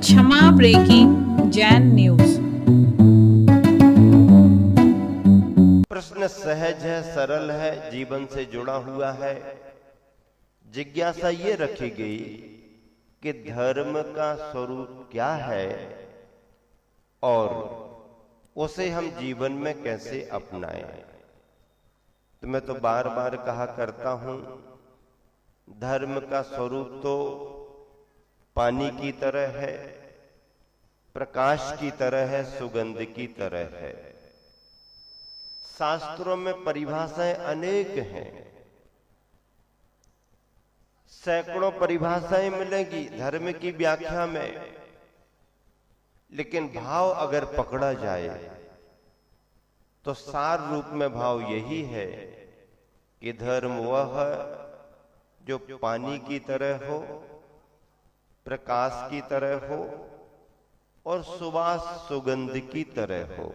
क्षमा breaking Jain news. प्रश्न सहज है, सरल है, जीवन से जुड़ा हुआ है। जिज्ञासा ये रखी गई कि धर्म का स्वरूप क्या है और उसे हम जीवन में कैसे अपनाएं। तो मैं तो बार बार कहा करता हूं, धर्म का स्वरूप तो पानी की तरह है, प्रकाश की तरह है, सुगंध की तरह है। शास्त्रों में परिभाषाएं अनेक हैं, सैकड़ों परिभाषाएं मिलेंगी धर्म की व्याख्या में, लेकिन भाव अगर पकड़ा जाए तो सार रूप में भाव यही है कि धर्म वह जो पानी की तरह हो, प्रकाश की तरह हो और सुवास सुगंध की तरह हो।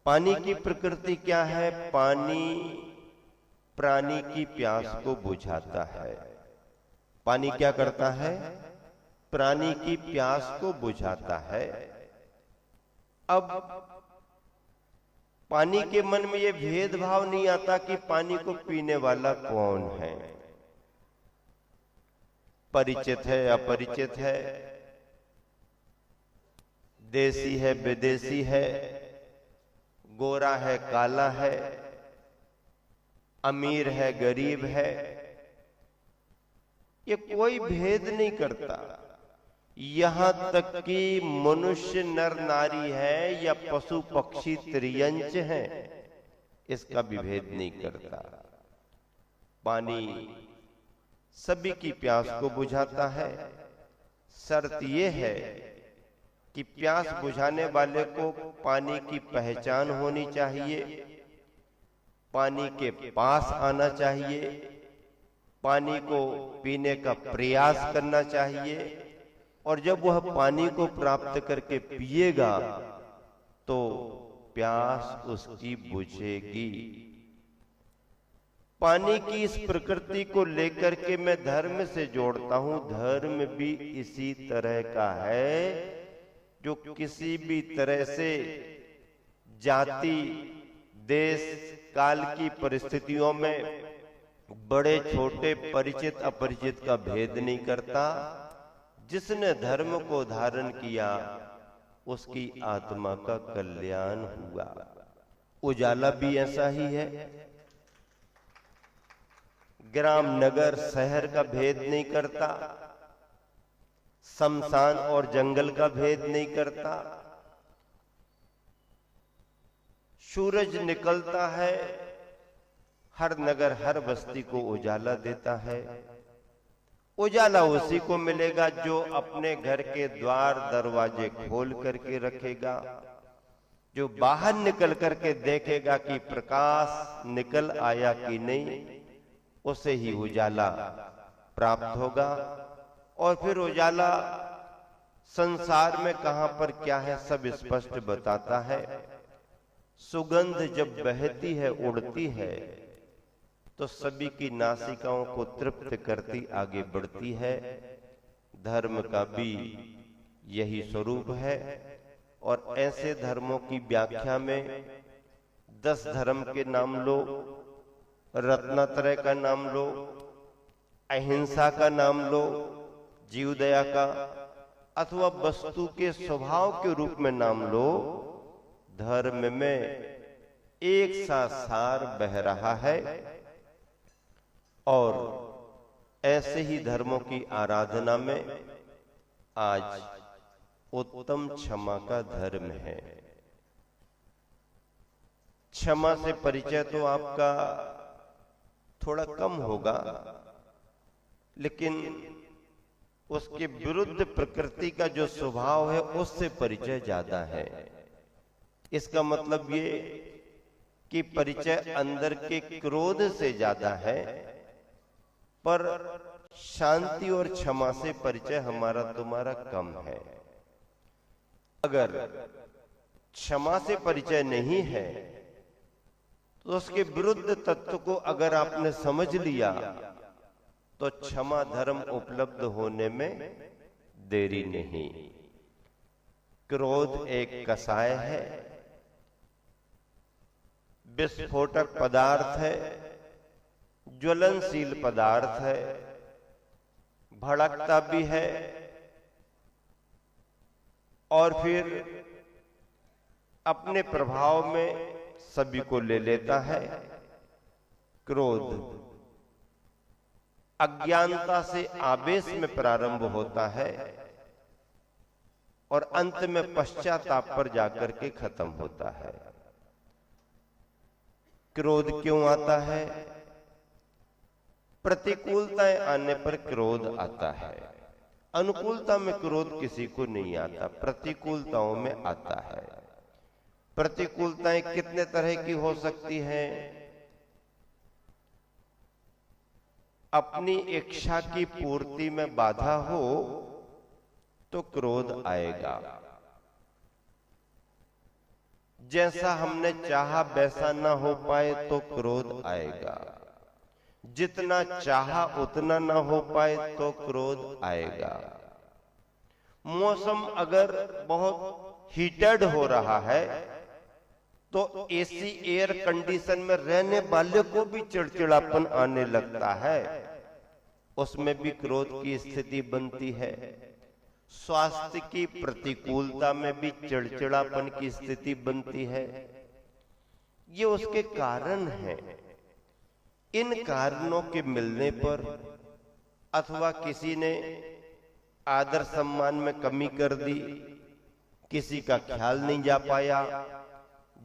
पानी की प्रकृति क्या है? पानी प्राणी की प्यास को बुझाता है। पानी क्या करता है? प्राणी की प्यास को बुझाता है। अब पानी के मन में यह भेदभाव नहीं आता कि पानी को पीने वाला कौन है, परिचित है अपरिचित है, देसी है विदेशी है, गोरा है काला है, अमीर है गरीब है। ये कोई भेद नहीं करता। यहां तक कि मनुष्य नर नारी है या पशु पक्षी त्रियंच है, इसका भी भेद नहीं करता। पानी सभी की प्यास को बुझाता है। शर्त यह है कि प्यास बुझाने वाले को पानी की पहचान होनी चाहिए, पानी के पास आना चाहिए, पानी को पीने का प्रयास करना चाहिए, और जब वह पानी को प्राप्त करके पिएगा तो प्यास उसकी बुझेगी। पानी की इस प्रकृति को लेकर के मैं धर्म से जोड़ता हूं। धर्म भी इसी तरह का है, जो किसी भी तरह से जाति, देश, काल की परिस्थितियों में बड़े छोटे, परिचित अपरिचित का भेद नहीं करता। जिसने धर्म को धारण किया उसकी आत्मा का कल्याण हुआ। उजाला भी ऐसा ही है। ग्राम, नगर, शहर का भेद नहीं करता, शमशान और जंगल का भेद नहीं करता। सूरज निकलता है, हर नगर हर बस्ती को उजाला देता है। उजाला उसी को मिलेगा जो अपने घर के द्वार दरवाजे खोल करके रखेगा, जो बाहर निकल करके देखेगा कि प्रकाश निकल आया कि नहीं, उसे ही उजाला प्राप्त होगा। और फिर उजाला संसार में कहां पर क्या है सब स्पष्ट बताता है। सुगंध जब बहती है, उड़ती है, तो सभी की नासिकाओं को तृप्त करती आगे बढ़ती है। धर्म का भी यही स्वरूप है। और ऐसे धर्मों की व्याख्या में 10 धर्म के नाम लो, रत्नत्रय का नाम लो, अहिंसा का नाम लो, जीवदया का, अथवा वस्तु के स्वभाव के रूप में नाम लो। धर्म में एक सा सार बह रहा है। और ऐसे ही धर्मों की आराधना में आज उत्तम क्षमा का धर्म है। क्षमा से परिचय तो आपका थोड़ा कम होगा, लेकिन उसके विरुद्ध प्रकृति का जो स्वभाव है उससे परिचय ज्यादा है। इसका मतलब ये कि परिचय अंदर के क्रोध से ज्यादा है, पर शांति और क्षमा से परिचय हमारा तुम्हारा कम है। अगर क्षमा से परिचय नहीं है तो उसके विरुद्ध तत्व को अगर आपने समझ लिया तो क्षमा धर्म उपलब्ध होने में देरी नहीं। क्रोध एक कसाय है, विस्फोटक पदार्थ है, ज्वलनशील पदार्थ है, भड़कता भी है और फिर अपने प्रभाव में सभी को ले लेता है। क्रोध अज्ञानता से आवेश में प्रारंभ होता है और अंत में पश्चाताप पर जाकर के खत्म होता है। क्रोध क्यों आता है? प्रतिकूलताएं आने पर क्रोध आता है। अनुकूलता में क्रोध किसी को नहीं आता, प्रतिकूलताओं में आता है। प्रतिकूलताएं कितने तरह की हो सकती हैं? अपनी इच्छा की पूर्ति में बाधा हो तो क्रोध आएगा। जैसा हमने चाहा वैसा ना हो पाए तो क्रोध आएगा। जितना चाहा उतना ना हो पाए तो क्रोध आएगा। मौसम अगर बहुत हीटेड हो रहा है तो एसी एयर कंडीशन में रहने वाले को भी चिड़चिड़ापन आने लगता है, उसमें भी क्रोध की स्थिति बनती है। स्वास्थ्य की प्रतिकूलता में भी चिड़चिड़ापन की स्थिति बनती है। ये उसके कारण हैं। इन कारणों के मिलने पर अथवा किसी ने आदर सम्मान में कमी कर दी, किसी का ख्याल नहीं जा पाया,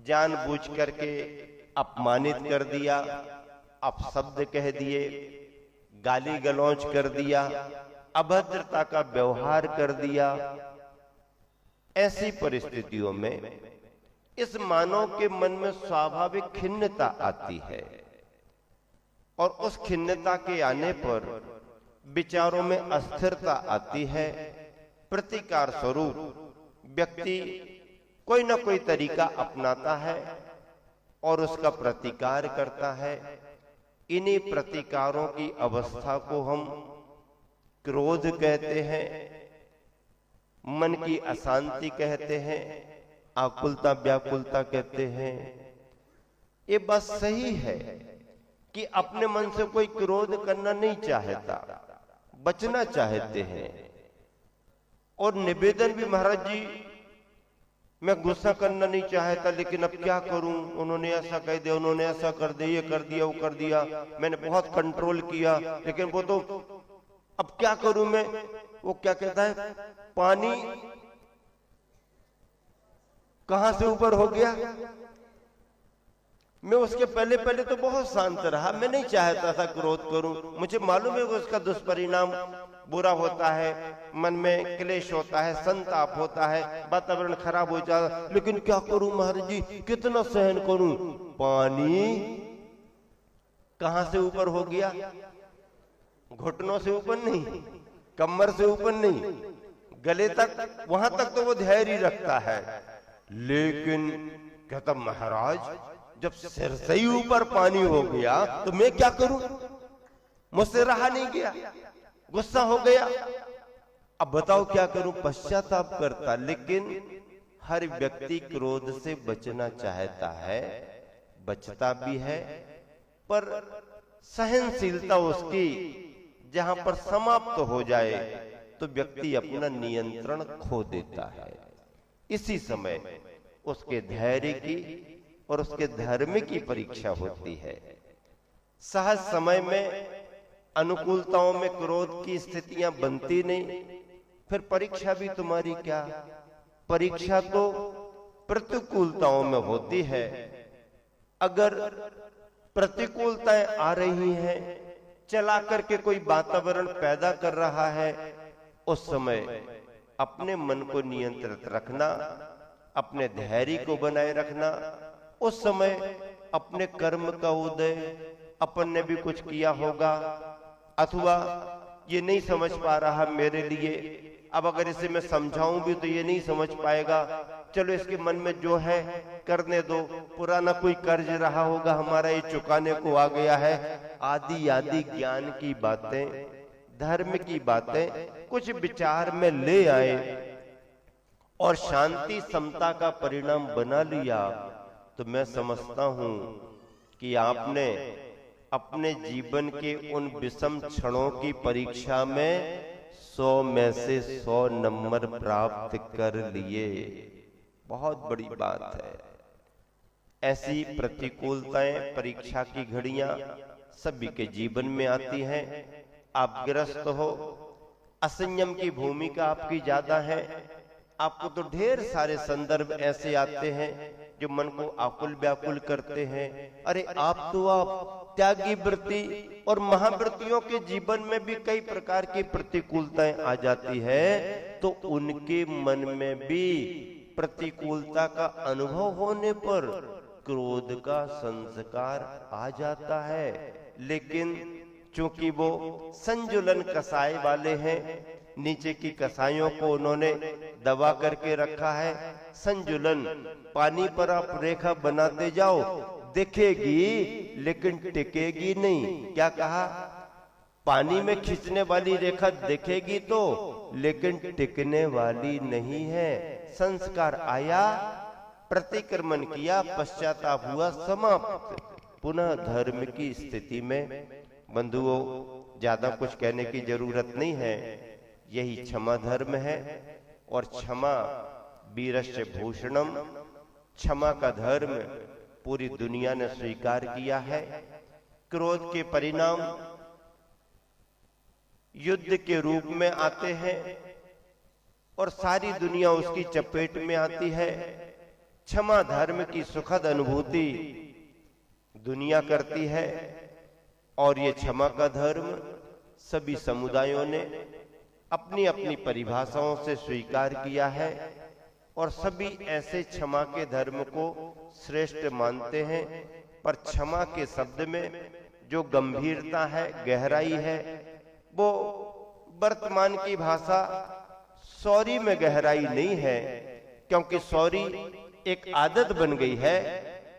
जानबूझ करके अपमानित कर दिया, अपशब्द कह दिए, गाली गलौज कर दिया, अभद्रता का व्यवहार कर दिया। ऐसी परिस्थितियों में इस मानव के मन में स्वाभाविक खिन्नता आती है और उस खिन्नता के आने पर विचारों में अस्थिरता आती है। प्रतिकार स्वरूप व्यक्ति कोई ना कोई तरीका अपनाता है और उसका प्रतिकार करता है। इन्हीं प्रतिकारों की अवस्था को हम क्रोध कहते हैं, मन की अशांति कहते हैं, आकुलता व्याकुलता कहते हैं। ये बात सही है कि अपने मन से कोई क्रोध करना नहीं चाहता, बचना चाहते हैं। और निवेदन भी, महाराज जी मैं गुस्सा करना नहीं चाहता लेकिन अब क्या करूं, उन्होंने ऐसा कह दिया, उन्होंने ऐसा कर दिया, ये कर दिया, वो कर दिया, मैंने बहुत कंट्रोल किया लेकिन वो तो अब क्या करूं मैं। वो क्या कहता है, पानी कहां से ऊपर हो गया। मैं उसके पहले पहले तो बहुत शांत रहा, मैं नहीं चाहता था क्रोध करूं, मुझे मालूम है कि उसका दुष्परिणाम बुरा होता है, मन में क्लेश होता है, संताप होता है, वातावरण खराब हो जाता, लेकिन क्या करूं महाराज जी, कितना सहन करूं। पानी कहां से ऊपर हो गया? घुटनों से ऊपर नहीं, कमर से ऊपर नहीं, गले तक, वहां तक तो वो धैर्य रखता है। लेकिन कहता महाराज जब सिर से ही ऊपर पानी हो गया तो मैं क्या करूं, मुझसे रहा नहीं गया, गुस्सा हो गया, अब बताओ क्या करूं। पश्चाताप करता। लेकिन हर व्यक्ति क्रोध से बचना चाहता है, बचता भी है, पर सहनशीलता उसकी जहां पर समाप्त हो जाए तो व्यक्ति अपना नियंत्रण खो देता है। इसी समय उसके धैर्य की और उसके धर्म की परीक्षा होती है। सहज समय में अनुकूलताओं में क्रोध की स्थितियां बनती नहीं, फिर परीक्षा भी तुम्हारी क्या। परीक्षा तो प्रतिकूलताओं में होती है। अगर प्रतिकूलताएं आ रही हैं, चला करके कोई वातावरण पैदा कर रहा है, उस समय अपने मन को नियंत्रित रखना, अपने धैर्य को बनाए रखना। उस समय अपने कर्म का उदय, अपन ने भी कुछ किया होगा, अथवा ये नहीं समझ पा रहा मेरे लिए, अब अगर इसे मैं समझाऊं भी तो ये नहीं समझ पाएगा, चलो इसके मन में जो है करने दो, पुराना कोई कर्ज रहा होगा हमारा, ये चुकाने को आ गया है। आदि आदि ज्ञान की बातें धर्म की बातें कुछ विचार में ले आए और शांति समता का परिणाम बना लिया, तो मैं समझता हूं कि आपने अपने जीवन के उन विषम क्षणों की परीक्षा में 100 में से 100 नंबर प्राप्त कर लिए। बहुत बड़ी बात है। ऐसी प्रतिकूलताएं, परीक्षा की घड़ियां सभी के जीवन में आती हैं। आप ग्रस्त हो, असंयम की भूमिका आपकी ज्यादा है, आपको तो ढेर सारे संदर्भ ऐसे आते हैं जो मन को आकुल व्याकुल करते हैं। अरे आप त्यागी वृत्ति और महावृत्तियों के जीवन में भी कई प्रकार की प्रतिकूलताएं आ जाती है, तो उनके मन में भी प्रतिकूलता का अनुभव होने पर क्रोध का संस्कार आ जाता है। लेकिन चूंकि वो संजुलन कसाई वाले हैं, नीचे की कसाइयों को उन्होंने दबा करके रखा है। संजुलन, पानी पर आप रेखा बनाते जाओ, दिखेगी लेकिन टिकेगी नहीं। क्या कहा? पानी में खींचने वाली रेखा दिखेगी तो, लेकिन टिकने वाली नहीं है। संस्कार आया, प्रतिक्रमण किया, पश्चाताप हुआ, समाप्त। पुनः धर्म की स्थिति में बंधुओं ज्यादा कुछ कहने की जरूरत नहीं है। यही क्षमा धर्म है और क्षमा वीरस्य भूषणम, क्षमा का धर्म पूरी दुनिया ने स्वीकार किया है। क्रोध के परिणाम युद्ध के रूप में आते हैं और सारी दुनिया उसकी चपेट में आती है। क्षमा धर्म की सुखद अनुभूति दुनिया करती है और ये क्षमा का धर्म सभी समुदायों ने अपनी अपनी परिभाषाओं से स्वीकार किया है और सभी ऐसे क्षमा के धर्म को श्रेष्ठ मानते हैं। पर क्षमा के शब्द में जो गंभीरता है, गहराई है, वो वर्तमान की भाषा सॉरी में गहराई नहीं है, क्योंकि सॉरी एक आदत बन गई है।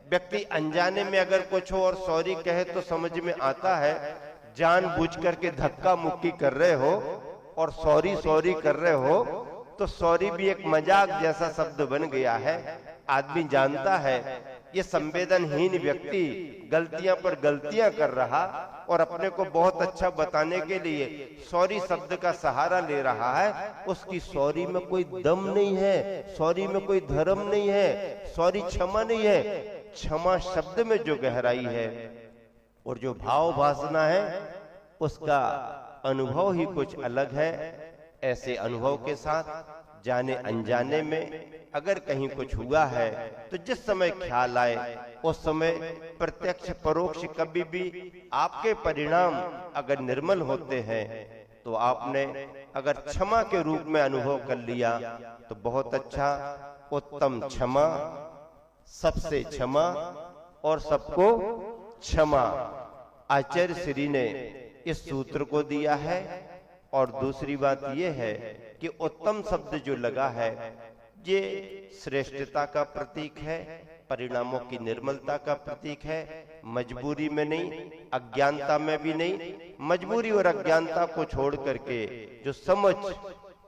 व्यक्ति अनजाने में अगर कुछ हो और सॉरी कहे तो समझ में आता है। जानबूझ करके धक्का मुक्की कर रहे हो और सॉरी सॉरी कर रहे हो तो सॉरी भी एक मजाक जैसा शब्द बन गया है। आदमी जानता है ये संवेदनहीन व्यक्ति गलतियां पर गलतियां कर रहा और अपने को बहुत अच्छा बताने के लिए सॉरी शब्द का सहारा ले रहा है। उसकी सॉरी में कोई दम नहीं है, सॉरी में कोई धर्म नहीं है, सॉरी क्षमा नहीं है। क्षमा शब्द में जो गहराई है और जो भाव वासना है, उसका अनुभव ही कुछ अलग है। ऐसे अनुभव के साथ जाने अनजाने में अगर कहीं कुछ हुआ है तो जिस समय ख्याल आए उस समय प्रत्यक्ष परोक्ष कभी भी आपके परिणाम अगर निर्मल होते हैं तो आपने अगर क्षमा के रूप में अनुभव कर लिया तो बहुत अच्छा। उत्तम क्षमा, सबसे क्षमा और सबको क्षमा, आचार्य श्री ने इस सूत्र को दिया है। और दूसरी बात यह है कि उत्तम शब्द जो लगा है ये श्रेष्ठता का प्रतीक है, परिणामों की निर्मलता का प्रतीक है। मजबूरी में नहीं, अज्ञानता में भी नहीं। मजबूरी और अज्ञानता को छोड़ करके जो समझ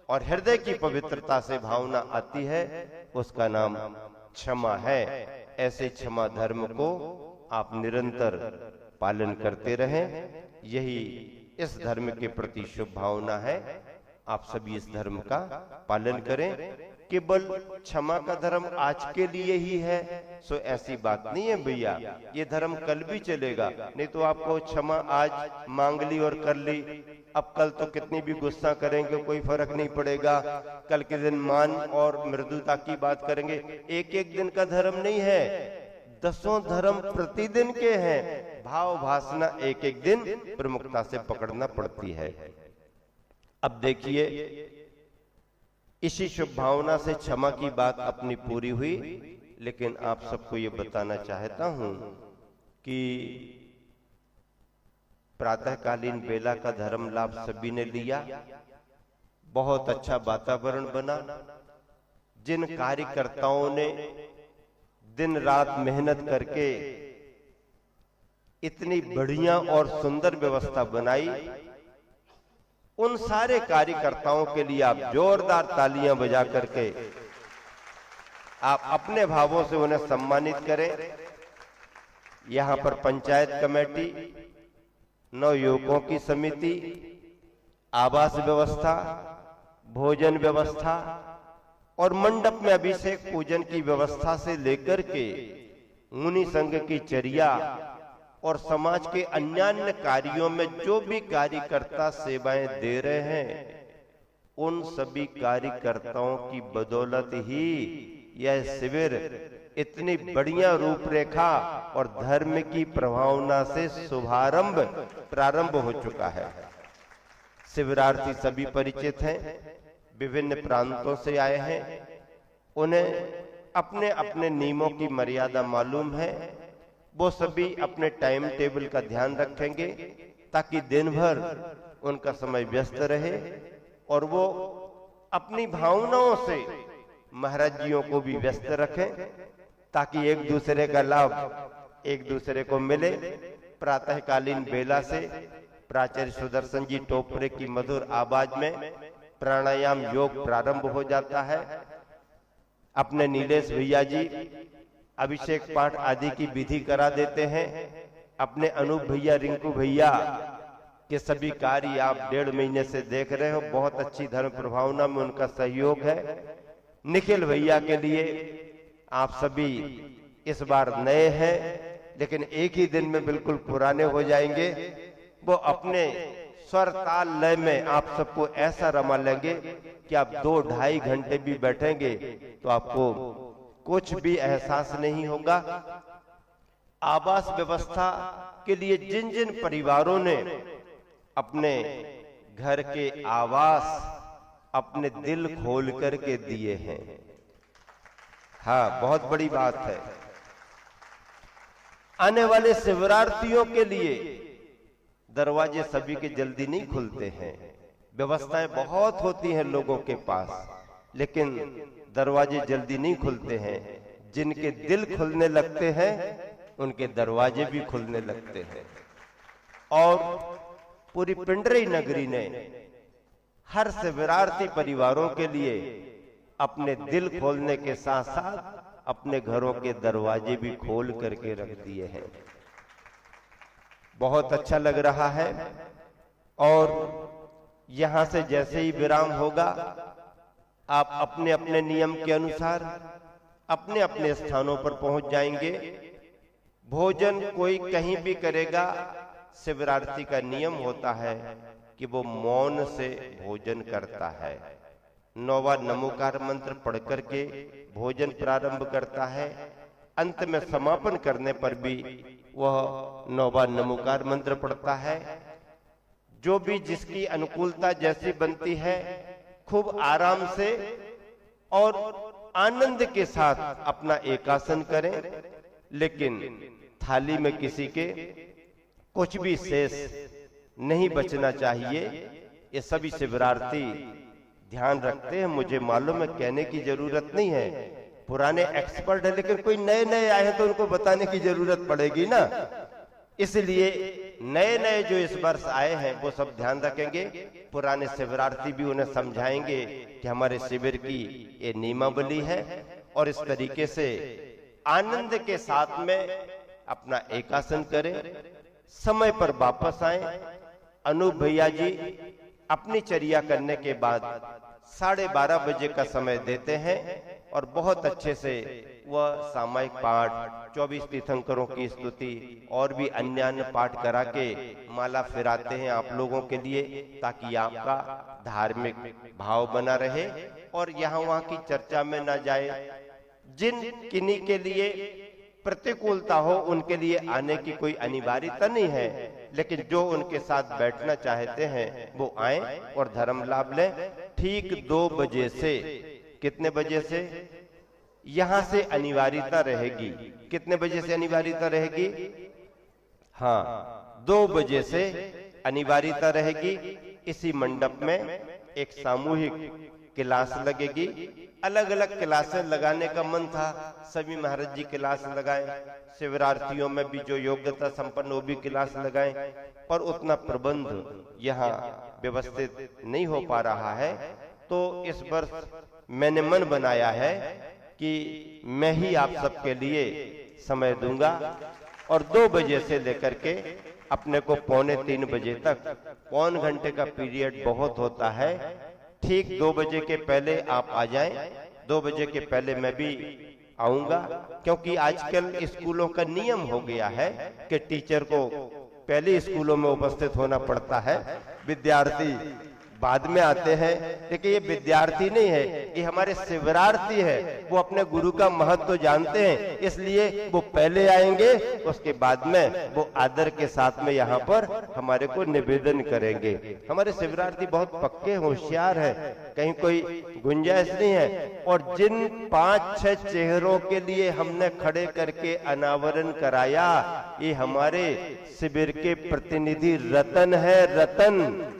और हृदय की पवित्रता से भावना आती है उसका नाम क्षमा है। ऐसे क्षमा धर्म को आप निरंतर पालन करते रहें, यही इस धर्म के प्रति शुभ भावना है। आप सभी इस धर्म का पालन करें। केवल क्षमा का धर्म आज के लिए ही है सो ऐसी बात नहीं है भैया, ये धर्म कल भी चलेगा। नहीं तो आपको क्षमा आज मांग ली और कर ली, अब कल तो कितनी भी गुस्सा करेंगे कोई फर्क नहीं पड़ेगा। कल के दिन मान और मृदुता की बात करेंगे। एक एक दिन का धर्म नहीं है, 10 धर्म प्रतिदिन के हैं। भाव भासना एक एक दिन प्रमुखता से पकड़ना पड़ती है। अब देखिए, इसी शुभ भावना से क्षमा की बात अपनी पूरी हुई, लेकिन आप सबको ये बताना चाहता हूं कि प्रातःकालीन बेला का धर्म लाभ सभी ने लिया। बहुत अच्छा वातावरण बना। जिन कार्यकर्ताओं ने दिन रात मेहनत करके इतनी बढ़िया और सुंदर व्यवस्था बनाई, उन सारे कार्यकर्ताओं के लिए आप जोरदार तालियां बजा करके आप अपने भावों से उन्हें सम्मानित करें। यहां पर पंचायत कमेटी, नव युवकों की समिति, आवास व्यवस्था, भोजन व्यवस्था और मंडप में अभिषेक पूजन की व्यवस्था से लेकर के मुनि संघ की चर्या और समाज के अन्यान्य कार्यों में जो भी कार्यकर्ता सेवाएं दे रहे हैं, उन सभी कार्यकर्ताओं की बदौलत ही यह शिविर इतनी बढ़िया रूपरेखा और धर्म की प्रभावना से प्रारंभ हो चुका है। शिविरार्थी सभी परिचित हैं, विभिन्न प्रांतों से आए हैं, उन्हें अपने अपने नियमों की मर्यादा मालूम है। वो सभी अपने टाइम टेबल का ध्यान रखेंगे ताकि दिन भर उनका समय व्यस्त रहे और वो अपनी भावनाओं से महाराज जियों को भी व्यस्त रखें ताकि एक दूसरे का लाभ एक दूसरे को मिले। प्रातःकालीन बेला से प्राचार्य सुदर्शन जी टोपरे की मधुर आवाज में प्राणायाम योग प्रारंभ हो जाता है। अपने नीलेश भैया जी अभिषेक पाठ आदि की विधि करा देते हैं। अपने अनूप भैया, रिंकू भैया के सभी कार्य आप 1.5 महीने से देख रहे हो। बहुत अच्छी धर्म प्रभावना में उनका सहयोग है। निखिल भैया के लिए आप सभी इस बार नए हैं, लेकिन एक ही दिन में बिल्कुल पुराने हो जाएंगे। वो अपने स्वर ताल लय में आप सबको ऐसा रमा लेंगे कि आप 2-2.5 घंटे भी बैठेंगे तो आपको कुछ भी एहसास नहीं होगा। आवास व्यवस्था के लिए जिन जिन परिवारों ने अपने घर के आवास अपने दिल खोल करके दिए हैं, हाँ, बहुत बड़ी बात है। आने वाले शिवरार्थियों के लिए दरवाजे सभी के जल्दी नहीं खुलते हैं। व्यवस्थाएं बहुत होती हैं लोगों के पास, लेकिन दरवाजे जल्दी नहीं खुलते हैं। जिनके दिल खुलने लगते हैं उनके दरवाजे भी खुलने लगते हैं। और पूरी पिंडरी नगरी ने हर शिवरार्थी परिवारों के लिए अपने दिल खोलने के साथ साथ अपने घरों के दरवाजे भी खोल करके रख दिए हैं। बहुत अच्छा लग रहा है। और यहां से जैसे ही विराम होगा, आप अपने अपने नियम के अनुसार अपने अपने स्थानों पर पहुंच जाएंगे। भोजन कोई कहीं भी करेगा, शिवरार्थी का नियम होता है कि वो मौन से भोजन करता है। 9वां नमोकार मंत्र पढ़ करके भोजन प्रारंभ करता है। अंत में समापन करने पर भी वह 9वां नमोकार मंत्र पढ़ता है। जो भी जिसकी अनुकूलता जैसी बनती है, खूब आराम से और आनंद के साथ अपना एकासन करें, लेकिन थाली में किसी के कुछ भी शेष नहीं बचना चाहिए। ये सभी शिवरार्थी ध्यान रखते हैं, मुझे मालूम है, कहने की जरूरत नहीं है, पुराने एक्सपर्ट है, लेकिन कोई नए नए आए हैं तो उनको बताने की जरूरत पड़ेगी ना। इसलिए नए नए जो इस वर्ष आए हैं वो सब ध्यान रखेंगे। पुराने शिवरार्थी भी उन्हें समझाएंगे कि हमारे शिविर की ये नियमावली है और इस तरीके से आनंद के साथ में अपना एकासन करें, समय पर वापस आए। अनूप भैया जी अपनी चर्या करने के बाद 12:30 बजे का समय देते हैं और बहुत अच्छे से वह सामायिक पाठ, 24 तीर्थंकरों की स्तुति और भी अन्य पाठ करा के माला फिराते हैं आप लोगों के लिए, ताकि आपका धार्मिक भाव बना रहे और यहाँ वहाँ की चर्चा में ना जाए। जिन किन्हीं के लिए प्रतिकूलता हो उनके लिए आने की कोई अनिवार्यता नहीं है, लेकिन जो उनके साथ बैठना चाहते हैं वो आए और धर्म लाभ लें। ठीक 2 बजे से, कितने बजे से यहां से अनिवार्यता रहेगी? कितने बजे से अनिवार्यता रहेगी? हाँ, 2 बजे से अनिवार्यता रहेगी। इसी मंडप में एक सामूहिक क्लास लगेगी। अलग अलग क्लासें लगाने का मन था, सभी महाराज जी क्लास लगाए। शिवरार्थियों में भी जो योग्यता संपन्न वो भी क्लास लगाए, पर उतना प्रबंध यहाँ व्यवस्थित नहीं हो पा रहा है, तो इस वर्ष मैंने मन बनाया है कि मैं ही आप सबके लिए समय दूंगा और 2 बजे से लेकर के अपने को 2:45 बजे तक, पौन घंटे का पीरियड बहुत होता है। ठीक 2 बजे के पहले आप आ जाएं, 2 बजे के पहले मैं भी आऊंगा, क्योंकि आजकल स्कूलों का नियम हो गया है कि टीचर को पहले स्कूलों में उपस्थित होना पड़ता है, विद्यार्थी बाद में आते हैं। लेकिन ये विद्यार्थी नहीं है, ये हमारे शिवरार्थी है, वो अपने गुरु का महत्व जानते हैं, इसलिए वो पहले आएंगे, उसके बाद में वो आदर के साथ में यहाँ पर हमारे को निवेदन करेंगे। हमारे शिवरार्थी बहुत पक्के होशियार है, कहीं कोई गुंजाइश नहीं है। और जिन 5-6 चेहरों के लिए हमने खड़े करके अनावरण कराया, ये हमारे शिविर के प्रतिनिधि रतन है, रतन,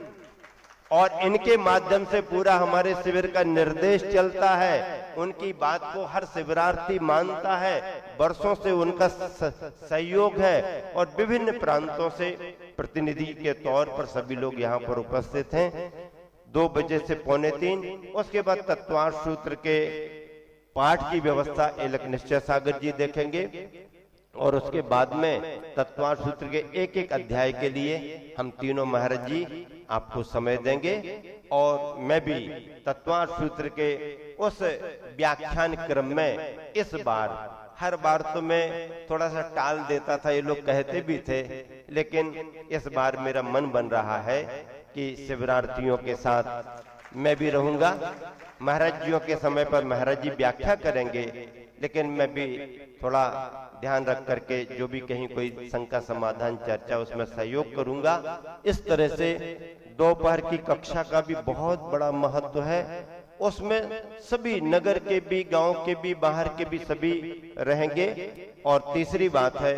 और इनके माध्यम से पूरा हमारे शिविर का निर्देश चलता है। उनकी बात को हर शिविरार्थी मानता है, वर्षों से उनका सहयोग है और विभिन्न प्रांतों से प्रतिनिधि के तौर पर सभी लोग यहाँ पर उपस्थित हैं। 2 बजे से 2:45, उसके बाद तत्वार्थ सूत्र के पाठ की व्यवस्था एलक निश्चय सागर जी देखेंगे और उसके बाद में तत्वार्थ सूत्र के एक अध्याय के लिए हम तीनों महाराज जी आपको समय देंगे। और मैं भी तत्वार्थ सूत्र के उस व्याख्यान क्रम में इस बार, हर बार तो मैं थोड़ा सा टाल देता था, ये लोग कहते भी थे, लेकिन इस बार मेरा मन बन रहा है कि शिवरार्थियों के साथ मैं भी रहूंगा। महाराज जियों के समय पर महाराज जी व्याख्या करेंगे, लेकिन मैं भी थोड़ा ध्यान रख करके जो भी कहीं कोई शंका समाधान चर्चा उसमें सहयोग करूंगा। इस तरह से दोपहर की कक्षा का भी बहुत बड़ा महत्व है, उसमें सभी नगर के भी, गांव के भी, बाहर के भी सभी रहेंगे। और तीसरी बात है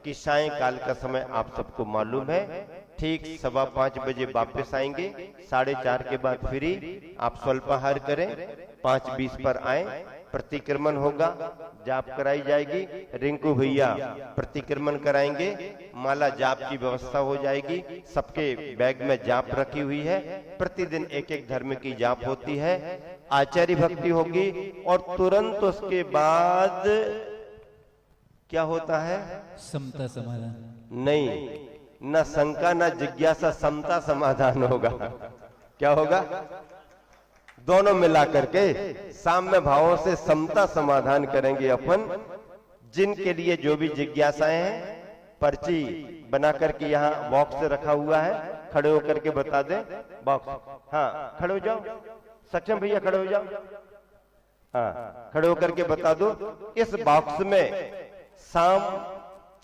कि सायंकाल का समय आप सबको मालूम है, ठीक 5:15 बजे वापस आएंगे, 4:30 के बाद फ्री। आप स्वल्पाहार करें, 5:20 पर आए, प्रतिक्रमण होगा, जाप कराई जाएगी, रिंकू भैया प्रतिक्रमण कराएंगे, माला जाप की व्यवस्था हो जाएगी, सबके बैग में जाप रखी हुई है, प्रतिदिन एक धर्म की जाप होती है, आचार्य भक्ति होगी और तुरंत उसके बाद क्या होता है? समता समाधान। नहीं, न शंका न जिज्ञासा, समता समाधान होगा। क्या होगा? दोनों मिला करके साम्य भावों से समता समाधान करेंगे अपन। जिनके लिए जो भी जिज्ञासाएं हैं, पर्ची बना करके यहाँ बॉक्स रखा हुआ है, खड़े होकर के बता दें बॉक्स। हाँ, खड़े हो जाओ, सक्षम भैया खड़े हो जाओ, हाँ खड़े होकर के बता दो। इस बॉक्स में शाम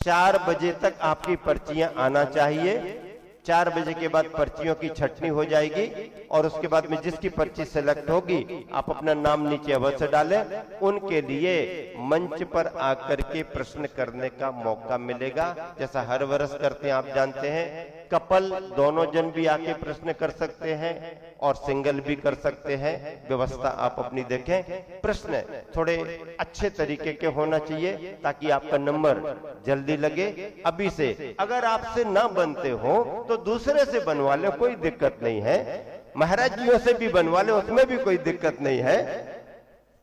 4 बजे तक आपकी पर्चियां आना चाहिए। 4 बजे के बाद पर्चियों की छटनी हो जाएगी और उसके बाद में जिसकी पर्ची सेलेक्ट होगी, आप अपना नाम नीचे अवश्य डालें। उनके लिए मंच पर आकर के प्रश्न करने का मौका मिलेगा, जैसा हर वर्ष करते हैं, आप जानते हैं। कपल दोनों जन भी आके प्रश्न कर सकते हैं और सिंगल भी कर सकते हैं, व्यवस्था आप अपनी देखें। प्रश्न थोड़े अच्छे तरीके के होना चाहिए ताकि आपका नंबर जल्दी लगे। अभी से अगर आपसे ना बनते हो तो दूसरे से बनवा ले, कोई दिक्कत नहीं है। महाराज जियों से भी बनवा ले, उसमें भी कोई दिक्कत नहीं है।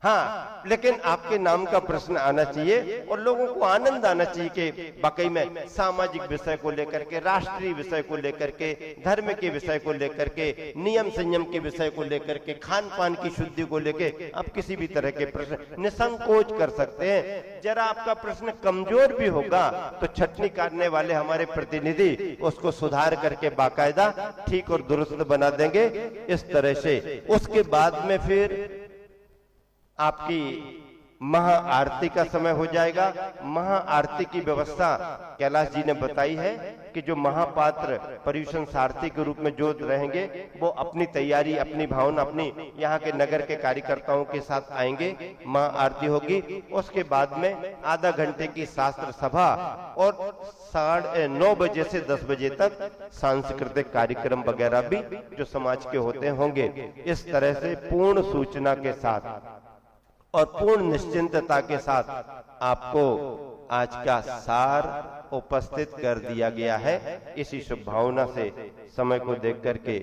हाँ, लेकिन आपके नाम का प्रश्न आना चाहिए और लोगों को आनंद आना चाहिए कि वाकई में सामाजिक विषय को लेकर के, राष्ट्रीय विषय को लेकर के, धर्म के विषय को लेकर के, नियम संयम के विषय को लेकर के, खान पान की शुद्धि को लेकर आप किसी भी तरह के प्रश्न निसंकोच कर सकते हैं। जरा आपका प्रश्न कमजोर भी होगा तो छटनी काटने वाले हमारे प्रतिनिधि उसको सुधार करके बाकायदा ठीक और दुरुस्त बना देंगे। इस तरह से उसके बाद में फिर आपकी महा आरती का समय हो जाएगा। महा आरती की व्यवस्था कैलाश जी ने बताई है कि जो महापात्र पर्यूषण सारथी के रूप में जो रहेंगे वो अपनी तैयारी, अपनी भावना, अपनी यहाँ के नगर के कार्यकर्ताओं के साथ आएंगे। महा आरती होगी, उसके बाद में आधा घंटे की शास्त्र सभा और 9:30 बजे से 10 बजे तक सांस्कृतिक कार्यक्रम वगैरह भी जो समाज के होते होंगे। इस तरह से पूर्ण सूचना के साथ और पूर्ण निश्चिंतता के साथ आपको आज का सार उपस्थित कर दिया गया है। इसी शुभ भावना से समय को देख करके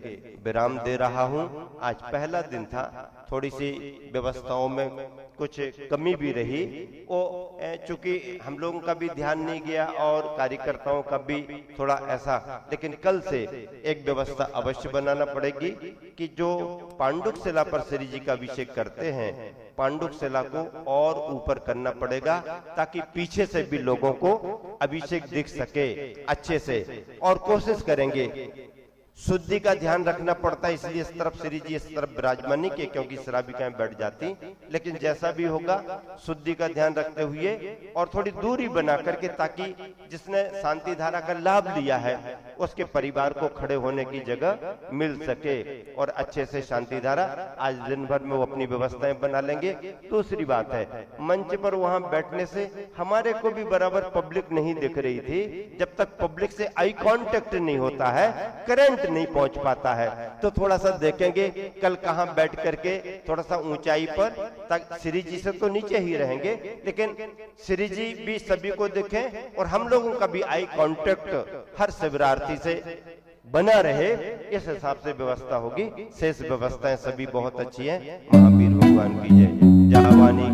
विराम दे रहा हूं। आज पहला दिन था, थोड़ी सी व्यवस्थाओं में कुछ कमी भी रही, वो चूंकि हम लोगों का भी ध्यान नहीं गया और कार्यकर्ताओं का भी थोड़ा ऐसा, लेकिन कल से एक व्यवस्था अवश्य बनाना पड़ेगी कि जो पांडुक शिला पर श्री जी का अभिषेक करते हैं, पांडुक शिला को और ऊपर करना पड़ेगा ताकि पीछे से भी लोगों को अभिषेक दिख सके अच्छे से। और कोशिश करेंगे, शुद्धि का ध्यान रखना पड़ता है, इसलिए इस तरफ श्री जी इस तरफ विराजमान नहीं किए क्योंकि श्राविकाएं बैठ जाती, लेकिन जैसा भी होगा शुद्धि का ध्यान रखते हुए और थोड़ी दूरी बना करके, ताकि जिसने शांति धारा का लाभ लिया है उसके परिवार को खड़े होने की जगह मिल सके और अच्छे से शांति धारा आज दिन भर में वो अपनी व्यवस्थाएं बना लेंगे। दूसरी बात है, मंच पर वहां बैठने से हमारे को भी बराबर पब्लिक नहीं दिख रही थी। जब तक पब्लिक से आई कांटेक्ट नहीं होता है, करंट नहीं पहुंच पाता है, तो थोड़ा सा देखेंगे कल कहां बैठ करके, थोड़ा सा ऊंचाई पर, तक श्री जी से तो नीचे ही रहेंगे लेकिन श्री जी भी सभी को देखें और हम लोगों का भी आई कांटेक्ट हर शिवरार्थी से बना रहे, इस हिसाब से व्यवस्था होगी। शेष व्यवस्थाएं सभी बहुत अच्छी हैं। महावीर भगवान की जय। जावानी